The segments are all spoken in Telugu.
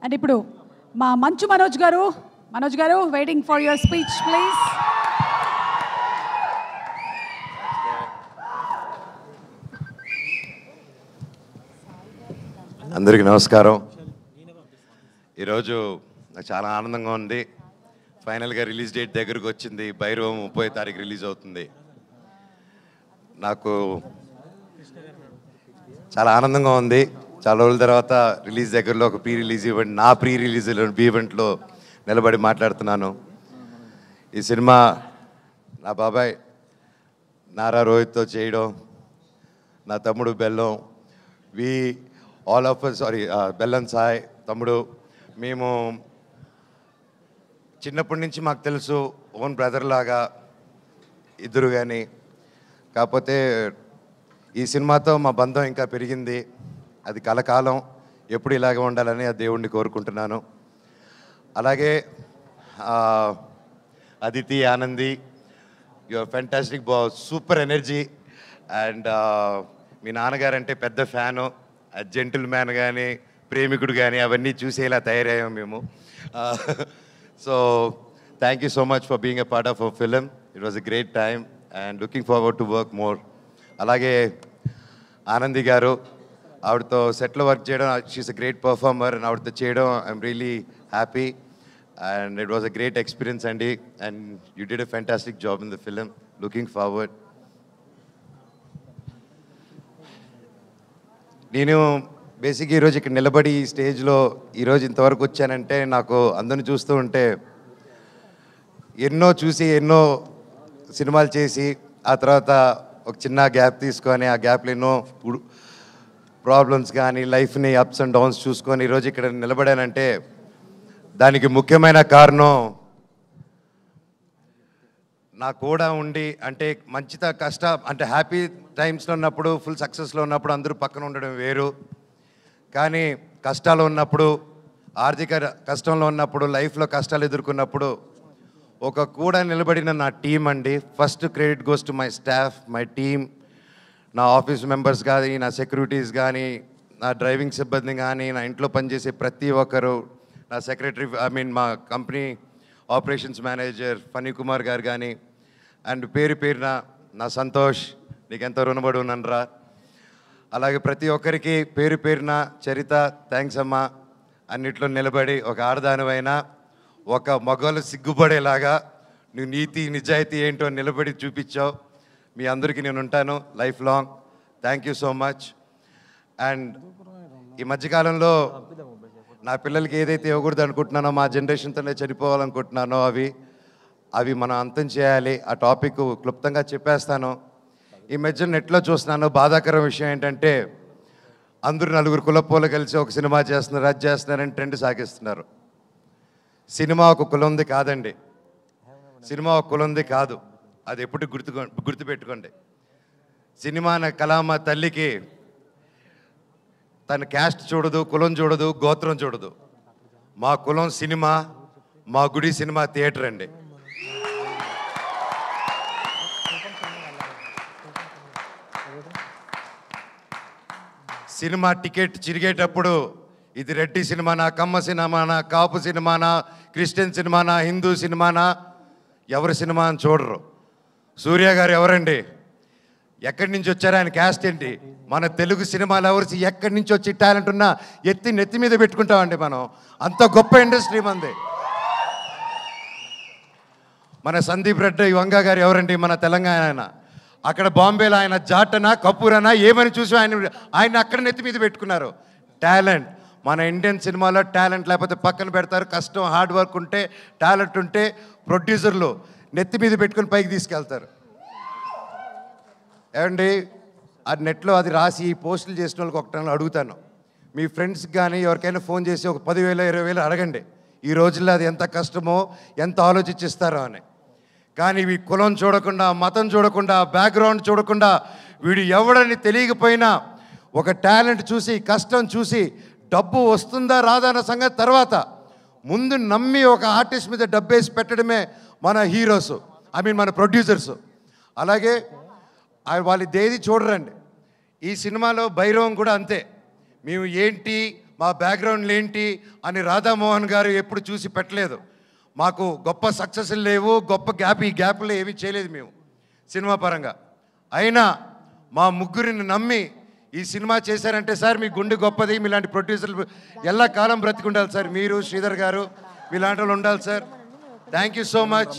అండ్ ఇప్పుడు మా మంచు మనోజ్ గారు waiting for your speech please. అందరికీ నమస్కారం. ఈరోజు నాకు చాలా ఆనందంగా ఉంది. ఫైనల్గా రిలీజ్ డేట్ దగ్గరకు వచ్చింది. భైరవం 30వ తారీఖు రిలీజ్ అవుతుంది. నాకు చాలా ఆనందంగా ఉంది. చాలా రోజుల తర్వాత రిలీజ్ దగ్గరలో ఒక ప్రీ రిలీజ్ ఈవెంట్, నా ప్రీ రిలీజ్ ఈవెంట్లో నిలబడి మాట్లాడుతున్నాను. ఈ సినిమా నా బాబాయ్ నారా రోహిత్తో చేయడం, నా తమ్ముడు బెల్లం, బెల్లం సాయ్ తమ్ముడు, మేము చిన్నప్పటి నుంచి మాకు తెలుసు, ఓన్ బ్రదర్ లాగా ఇద్దరు. కానీ కాకపోతే ఈ సినిమాతో మా బంధం ఇంకా పెరిగింది. అది కలకాలం ఎప్పుడు ఇలాగే ఉండాలని ఆ దేవుణ్ణి కోరుకుంటున్నాను. అలాగే Aditi, Anandi, your fantastic, super energy. And మీ నాన్నగారంటే పెద్ద ఫ్యాను. జెంటిల్ మ్యాన్ కానీ, ప్రేమికుడు కానీ అవన్నీ చూసేలా తయారయ్యాం మేము. So thank you so much for being a part of our film. It was a great time and looking forward to work more. అలాగే ఆనంది గారు, ఆవిడతో సెట్లో వర్క్ చేయడం, she is a great performer. And ఆవిడతో చేయడం I'm really happy and it was a great experience అండి. And you did a fantastic job in the film. Looking forward. నేను బేసిక్గా ఈరోజు ఇక్కడ నిలబడి ఈ స్టేజ్లో ఈరోజు ఇంతవరకు వచ్చానంటే, నాకు అందరిని చూస్తూ ఉంటే ఎన్నో సినిమాలు చేసి ఆ తర్వాత ఒక చిన్న గ్యాప్ తీసుకొని, ఆ గ్యాప్లో ఎన్నో ప్రాబ్లమ్స్ కానీ లైఫ్ని అప్స్ అండ్ డౌన్స్ చూసుకొని ఈరోజు ఇక్కడ నిలబడానంటే దానికి ముఖ్యమైన కారణం నా కూడా ఉండి, అంటే అంటే హ్యాపీ టైమ్స్లో ఉన్నప్పుడు, ఫుల్ సక్సెస్లో ఉన్నప్పుడు అందరూ పక్కన ఉండడం వేరు. కానీ కష్టాలు ఉన్నప్పుడు, ఆర్థిక కష్టంలో ఉన్నప్పుడు, లైఫ్లో కష్టాలు ఎదుర్కొన్నప్పుడు ఒక కూడా నిలబడిన నా టీం అండి. First credit goes to my staff, my team, నా ఆఫీస్ మెంబర్స్ కానీ, నా సెక్యూరిటీస్ కానీ, నా డ్రైవింగ్ సిబ్బంది కానీ, నా ఇంట్లో పనిచేసే ప్రతి ఒక్కరు, నా సెక్రటరీ, మా company operations manager Phani Kumar గారు కానీ, అండ్ పేరున నా సంతోష్, నీకెంతో రుణపడి ఉన్నానురా. అలాగే ప్రతి ఒక్కరికి పేరున చరిత, థ్యాంక్స్ అమ్మా. అన్నిట్లో నిలబడి ఒక ఆడదానివైనా ఒక మగవాళ్ళు సిగ్గుపడేలాగా నువ్వు నీతి నిజాయితీ ఏంటో నిలబడి చూపించావు. మీ అందరికీ నేను ఉంటాను life long. Thank you so much. And ఈ మధ్యకాలంలో నా పిల్లలకి ఏదైతే ఇవ్వకూడదు అనుకుంటున్నానో, మా జనరేషన్తోనే చనిపోవాలనుకుంటున్నానో అవి మనం అంతం చేయాలి. ఆ టాపిక్ క్లుప్తంగా చెప్పేస్తాను. ఈ మధ్య నెట్లో చూస్తున్నాను, బాధాకరం విషయం ఏంటంటే అందరూ నలుగురు కులపోలు కలిసి ఒక సినిమా చేస్తున్నారు, అది చేస్తున్నారని ట్రెండ్ సాగిస్తున్నారు. సినిమా ఒక కులంది కాదండి. సినిమా ఒక కులంది కాదు. అది ఎప్పుడు గుర్తుపెట్టుకోండి. సినిమా కళామ తల్లికి తన క్యాస్ట్ చూడదు, కులం చూడదు, గోత్రం చూడదు. మా కులం సినిమా, మా గుడి సినిమా థియేటర్ అండి. సినిమా టికెట్ చిరిగేటప్పుడు ఇది రెడ్డి సినిమానా, కమ్మ సినిమానా, కాపు సినిమానా, క్రిస్టియన్ సినిమానా, హిందూ సినిమానా, ఎవరి సినిమా అని చూడరు. సూర్య గారు ఎవరండి, ఎక్కడి నుంచి వచ్చారు, ఆయన క్యాస్ట్ ఏంటి, మన తెలుగు సినిమాలు ఎవరు ఎక్కడి నుంచి వచ్చి టాలెంట్ ఉన్నా నెత్తి మీద పెట్టుకుంటామండి మనం. అంత గొప్ప ఇండస్ట్రీ మంది. మన సందీప్ రెడ్డి వంగ గారు ఎవరండి, మన తెలంగాణ ఆయన. అక్కడ బాంబేలో ఆయన జాటనా కపూరనా ఏమని చూసి ఆయన అక్కడ నెత్తి మీద పెట్టుకున్నారు. టాలెంట్ మన ఇండియన్ సినిమాలో టాలెంట్ లేకపోతే పక్కన పెడతారు. కష్టం, హార్డ్ వర్క్ ఉంటే, టాలెంట్ ఉంటే ప్రొడ్యూసర్లు నెత్తి మీద పెట్టుకుని పైకి తీసుకెళ్తారు. ఏమండి, ఆ నెట్లో అది రాసి పోస్టులు చేసిన వాళ్ళకి ఒకటి అడుగుతాను, మీ ఫ్రెండ్స్కి కానీ ఎవరికైనా ఫోన్ చేసి ఒక 10,000 20,000 అడగండి. ఈ రోజుల్లో అది ఎంత కష్టమో, ఎంత ఆలోచించిస్తారో అని. కానీ ఈ కులం చూడకుండా, మతం చూడకుండా, బ్యాక్గ్రౌండ్ చూడకుండా, వీడు ఎవడని తెలియకపోయినా ఒక టాలెంట్ చూసి, కష్టం చూసి, డబ్బు వస్తుందా రాదా అన్న సంగతి తర్వాత ముందు నమ్మి ఒక ఆర్టిస్ట్ మీద డబ్బేసి పెట్టడమే మన హీరోస్, మన ప్రొడ్యూసర్స్. అలాగే వాళ్ళు దేది చూడరండి. ఈ సినిమాలో భైరవం కూడా అంతే. మేము ఏంటి, మా బ్యాక్గ్రౌండ్లు ఏంటి అని రాధామోహన్ గారు ఎప్పుడు చూసి పెట్టలేదు. మాకు గొప్ప సక్సెస్లు లేవు, గొప్ప ఈ గ్యాప్లో ఏమీ చేయలేదు మేము సినిమా పరంగా. అయినా మా ముగ్గురిని నమ్మి ఈ సినిమా చేశారంటే సార్ మీ గుండె గొప్పది, మీలాంటి ప్రొడ్యూసర్లు ఎల్లా కాలం బ్రతికుండాలి సార్. మీరు శ్రీధర్ గారు మీలాంటి వాళ్ళు ఉండాలి sir. Thank you so much.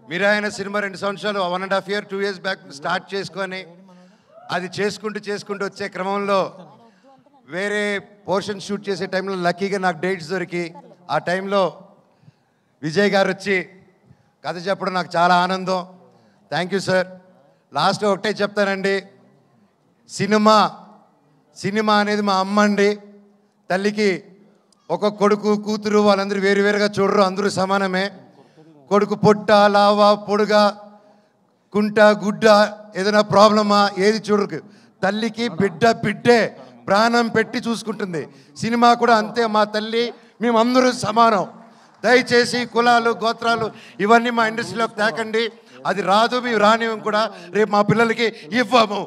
మీరు ఆయన సినిమా 2 సంవత్సరాలు 1.5 year 2 years బ్యాక్ స్టార్ట్ చేసుకొని అది చేసుకుంటూ వచ్చే క్రమంలో వేరే పోర్షన్ షూట్ చేసే టైంలో లక్కీగా నాకు డేట్స్ దొరికి ఆ టైంలో విజయ్ గారు వచ్చి కథ చెప్పడం నాకు చాలా ఆనందం. Thank you sir. లాస్ట్ ఒకటే చెప్తానండి, సినిమా అనేది మా అమ్మ అండి. తల్లికి ఒక కొడుకు కూతురు వాళ్ళందరూ వేరువేరుగా చూడరు, అందరూ సమానమే. కొడుకు పొట్ట లావా పొడుగా కుంట గుడ్డ ఏదైనా ప్రాబ్లమా ఏది చూడరు. తల్లికి బిడ్డే ప్రాణం పెట్టి చూసుకుంటుంది. సినిమా కూడా అంతే. మా తల్లి మేమందరూ సమానం. దయచేసి కులాలు గోత్రాలు ఇవన్నీ మా ఇండస్ట్రీలోకి తేకండి. అది రాదు, మేము రానివ్వం కూడా, రేపు మా పిల్లలకి ఇవ్వము.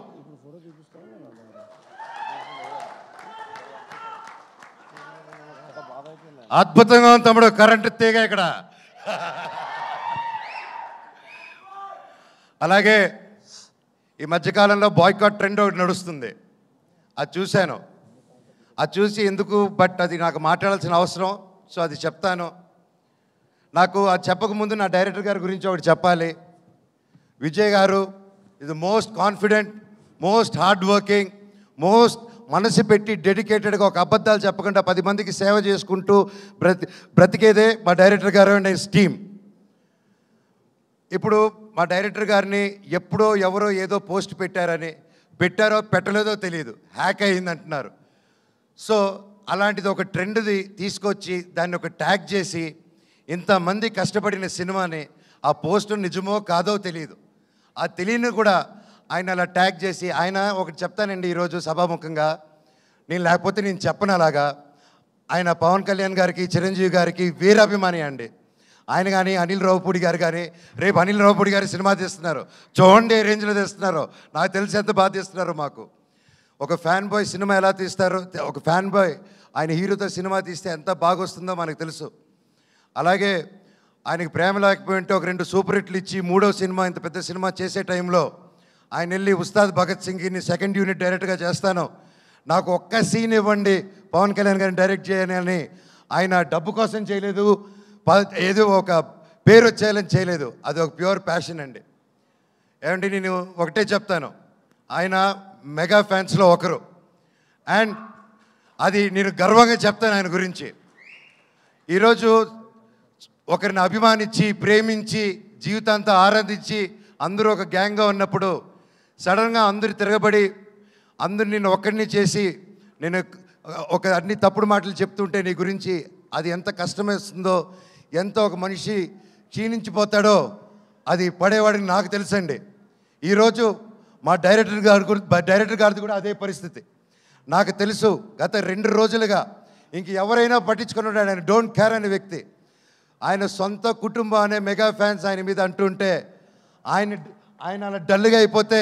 అద్భుతంగా ఉంది తమ్ముడు, కరెంటు తీగ ఇక్కడ. అలాగే ఈ మధ్యకాలంలో బాయ్కాట్ ట్రెండ్ ఒకటి నడుస్తుంది, అది చూశాను. అది చూసి ఎందుకు, బట్ అది నాకు మాట్లాడాల్సిన అవసరం, సో అది చెప్తాను. నాకు అది చెప్పకముందు నా డైరెక్టర్ గారి గురించి ఒకటి చెప్పాలి. విజయ్ గారు ఇది most confident, most hard working, most మనసు పెట్టి డెడికేటెడ్గా ఒక అబద్ధాలు చెప్పకుండా 10 మందికి సేవ చేసుకుంటూ బ్రతికేదే మా డైరెక్టర్ గారు అండ్ హిస్ టీమ్. ఇప్పుడు మా డైరెక్టర్ గారిని ఎప్పుడో ఎవరో ఏదో పోస్ట్ పెట్టారో పెట్టలేదో తెలియదు, హ్యాక్ అయ్యింది అంటున్నారు. సో అలాంటిది ఒక ట్రెండ్ది తీసుకొచ్చి దాన్ని ఒక ట్యాగ్ చేసి ఇంతమంది కష్టపడిన సినిమాని ఆ పోస్ట్ నిజమో కాదో తెలియదు, ఆ తెలియని కూడా ఆయన అలా ట్యాగ్ చేసి, ఆయన ఒకటి చెప్తానండి ఈరోజు సభాముఖంగా, నేను లేకపోతే నేను చెప్పను అలాగా. ఆయన పవన్ కళ్యాణ్ గారికి చిరంజీవి గారికి వీరాభిమాని అండి. ఆయన కానీ అనిల్ రావుపూడి గారు కానీ, రేపు అనిల్ రావుపూడి గారి సినిమా తీస్తున్నారు, చూడండి ఏ రేంజ్లో తీస్తున్నారు, నాకు తెలిసి ఎంత బాగా తీస్తున్నారు. మాకు ఒక ఫ్యాన్ బాయ్ సినిమా ఎలా తీస్తారో, ఒక ఫ్యాన్ బాయ్ ఆయన హీరోతో సినిమా తీస్తే ఎంత బాగా వస్తుందో మనకు తెలుసు. అలాగే ఆయనకి ప్రేమ లేకపోయింటే ఒక 2 సూపర్ హిట్లు ఇచ్చి 3వ సినిమా ఇంత పెద్ద సినిమా చేసే టైంలో ఆయన వెళ్ళి ఉస్తాద్ భగత్ సింగ్ని 2nd యూనిట్ డైరెక్ట్గా చేస్తాను, నాకు ఒక్క సీన్ ఇవ్వండి పవన్ కళ్యాణ్ గారిని డైరెక్ట్ చేయని. ఆయన డబ్బు కోసం చేయలేదు, ఏదో ఒక పేరు వచ్చేయాలని చేయలేదు, అది ఒక ప్యూర్ ప్యాషన్ అండి. ఏమంటే నేను ఒకటే చెప్తాను, ఆయన మెగా ఫ్యాన్స్లో ఒకరు, అండ్ అది నేను గర్వంగా చెప్తాను ఆయన గురించి. ఈరోజు ఒకరిని అభిమానించి ప్రేమించి జీవితాంతా ఆరాధించి అందరూ ఒక గ్యాంగ్గా ఉన్నప్పుడు సడన్గా అందరు తిరగబడి అందరు నిన్ను ఒక్కడిని చేసి నేను ఒక అన్ని తప్పుడు మాటలు చెప్తుంటే నీ గురించి అది ఎంత కష్టమేస్తుందో, ఎంత ఒక మనిషి క్షీణించిపోతాడో అది పడేవాడిని నాకు తెలుసండి. ఈరోజు మా డైరెక్టర్ గారిది కూడా అదే పరిస్థితి నాకు తెలుసు. గత 2 రోజులుగా ఇంక ఎవరైనా పట్టించుకున్నాడు, ఆయన డోంట్ కేర్ అనే వ్యక్తి. ఆయన సొంత కుటుంబం అనే మెగా ఫ్యాన్స్ ఆయన మీద అంటుంటే ఆయన అలా డల్గా అయిపోతే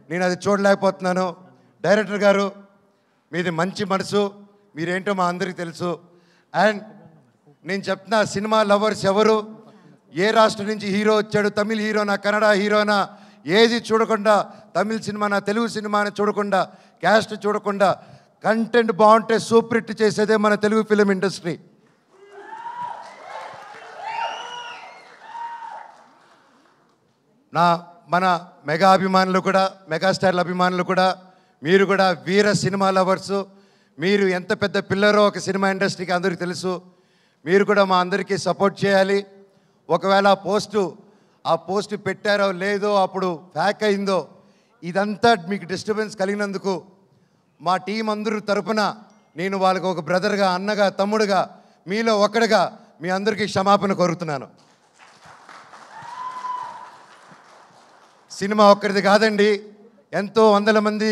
నేను అది చూడలేకపోతున్నాను. డైరెక్టర్ గారు మీది మంచి మనసు, మీరేంటో మా అందరికీ తెలుసు. అండ్ నేను చెప్తున్నా, సినిమా లవర్స్ ఎవరు, ఏ రాష్ట్రం నుంచి హీరో వచ్చాడు, తమిళ్ హీరోనా కన్నడ హీరోనా ఏది చూడకుండా, తమిళ్ సినిమానా తెలుగు సినిమాని చూడకుండా, క్యాస్ట్ చూడకుండా, కంటెంట్ బాగుంటే సూపర్ హిట్ చేసేదే మన తెలుగు ఫిలిం ఇండస్ట్రీ. మన మెగా అభిమానులు కూడా, మెగాస్టార్ల అభిమానులు కూడా, మీరు కూడా వీర సినిమా లవర్సు. మీరు ఎంత పెద్ద పిల్లరో ఒక సినిమా ఇండస్ట్రీకి అందరికీ తెలుసు. మీరు కూడా మా అందరికీ సపోర్ట్ చేయాలి. ఒకవేళ ఆ పోస్టు పెట్టారో లేదో, అప్పుడు హ్యాక్ అయిందో, ఇదంతా మీకు డిస్టర్బెన్స్ కలిగినందుకు మా టీం అందరూ తరపున నేను వాళ్ళకి ఒక బ్రదర్గా, అన్నగా, తమ్ముడుగా, మీలో ఒకడుగా మీ అందరికీ క్షమాపణ కోరుతున్నాను. సినిమా ఒక్కరిది కాదండి, ఎంతో వందల మంది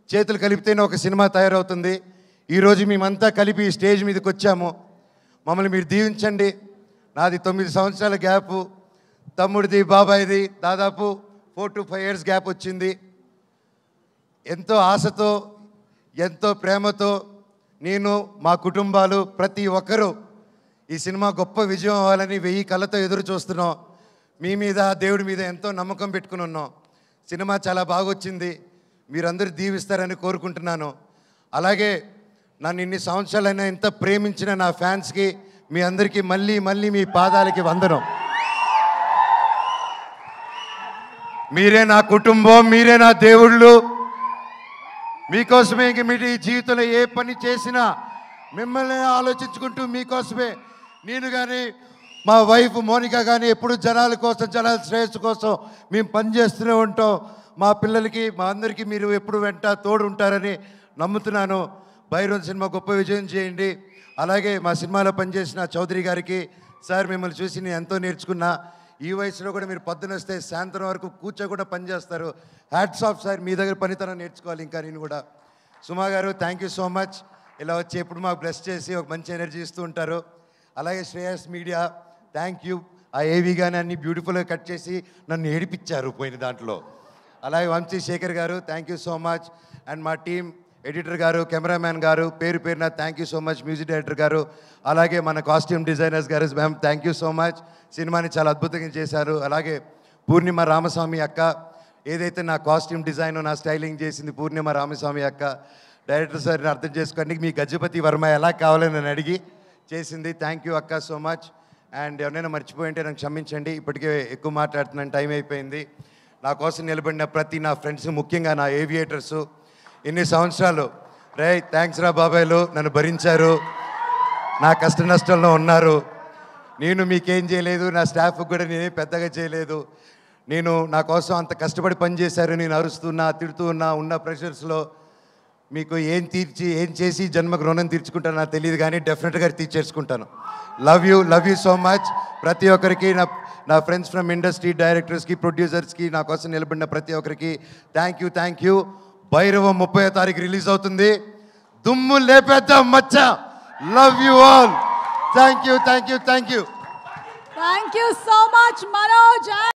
చేతులు కలిపితేనే ఒక సినిమా తయారవుతుంది. ఈరోజు మేమంతా కలిపి స్టేజ్ మీదకి వచ్చాము, మమ్మల్ని మీరు దీవించండి. నాది 9 సంవత్సరాల గ్యాపు, తమ్ముడిది బాబాయిది దాదాపు 4 to 5 years గ్యాప్ వచ్చింది. ఎంతో ఆశతో, ఎంతో ప్రేమతో నేను మా కుటుంబాలు ప్రతి ఒక్కరూ ఈ సినిమా గొప్ప విజయం అవ్వాలని 1000 కళ్ళతో ఎదురు చూస్తున్నాం. మీ మీద దేవుడి మీద ఎంతో నమ్మకం పెట్టుకుని ఉన్నాం. సినిమా చాలా బాగా వచ్చింది. మీరందరూ దీవిస్తారని కోరుకుంటున్నాను. అలాగే నన్ను ఇన్ని సంవత్సరాలైనా ఎంత ప్రేమించిన నా ఫ్యాన్స్కి మీ అందరికీ మళ్ళీ మళ్ళీ మీ పాదాలకి వందనం. మీరే నా కుటుంబం, మీరే నా దేవుళ్ళు. మీకోసమే ఇంక మీ జీవితంలో ఏ పని చేసినా మిమ్మల్ని ఆలోచించుకుంటూ మీకోసమే నేను కానీ మా వైఫ్ మోనికా కానీ ఎప్పుడు జనాల కోసం, జనాల శ్రేయస్సు కోసం మేము పనిచేస్తూనే ఉంటాం. మా పిల్లలకి, మా అందరికీ మీరు ఎప్పుడు వెంట తోడు ఉంటారని నమ్ముతున్నాను. భైరవం సినిమా గొప్ప విజయం చేయండి. అలాగే మా సినిమాలో పనిచేసిన చౌదరి గారికి, సార్ మిమ్మల్ని చూసి నేను ఎంతో నేర్చుకున్నా. ఈ వయసులో కూడా మీరు పొద్దున వస్తే సాయంత్రం వరకు కూర్చోకుండా పనిచేస్తారు. హ్యాట్స్ ఆఫ్ సార్, మీ దగ్గర పనితనం నేర్చుకోవాలి ఇంకా నేను కూడా. సుమా గారు థ్యాంక్ యూ సో మచ్. ఇలా వచ్చి ఎప్పుడు మాకు బ్లెస్ చేసి ఒక మంచి ఎనర్జీ ఇస్తూ ఉంటారు. అలాగే శ్రేయస్ మీడియా థ్యాంక్ యూ. ఆ ఏవి కానీ అన్ని బ్యూటిఫుల్గా కట్ చేసి నన్ను ఏడిపించారు పోయిన దాంట్లో. అలాగే వంశీ శేఖర్ గారు thank you so much. And మా టీం ఎడిటర్ గారు, కెమెరామ్యాన్ గారు, పేరు పేరున thank you so much. Music director గారు, అలాగే మన కాస్ట్యూమ్ డిజైనర్స్ గారు, ma'am thank you so much. సినిమాని చాలా అద్భుతంగా చేశారు. అలాగే పూర్ణిమ రామస్వామి అక్క, ఏదైతే నా కాస్ట్యూమ్ డిజైన్, నా స్టైలింగ్ చేసింది పూర్ణిమ రామస్వామి అక్క. డైరెక్టర్ సార్ని అర్థం చేసుకోండి, మీ గజపతి వర్మ ఎలా కావాలని నన్ను అడిగి చేసింది. థ్యాంక్ యూ అక్క సో మచ్. అండ్ ఎవరైనా మర్చిపోయింటే నాకు క్షమించండి, ఇప్పటికే ఎక్కువ మాట్లాడుతున్నాను, టైం అయిపోయింది. నా కోసం నిలబడిన ప్రతి నా ఫ్రెండ్స్, ముఖ్యంగా నా ఏవియేటర్సు, ఇన్ని సంవత్సరాలు థ్యాంక్స్ రా బాబాయ్లు, నన్ను భరించారు, నా కష్ట నష్టంలో ఉన్నారు. నేను మీకేం చేయలేదు, నా స్టాఫ్కి కూడా నేనే పెద్దగా చేయలేదు. నేను నా కోసం అంత కష్టపడి పనిచేశారు. నేను అరుస్తున్నా, తిడుతూ ఉన్నా, ఉన్న ప్రెషర్స్లో మీకు ఏం చేసి జన్మకు రుణం తీర్చుకుంటానో నాకు తెలియదు, కానీ డెఫినెట్గా తీర్చేసుకుంటాను. Love you so much. ప్రతి ఒక్కరికి, నా ఫ్రెండ్స్ ఫ్రమ్ ఇండస్ట్రీ, డైరెక్టర్స్కి, ప్రొడ్యూసర్స్కి, నా కోసం నిలబడిన ప్రతి ఒక్కరికి థ్యాంక్ యూ. భైరవం 30వ తారీఖు రిలీజ్ అవుతుంది. దుమ్ము లేపేద్దాం మచ్చ. Love you all. Thank you thank you so much Manoj.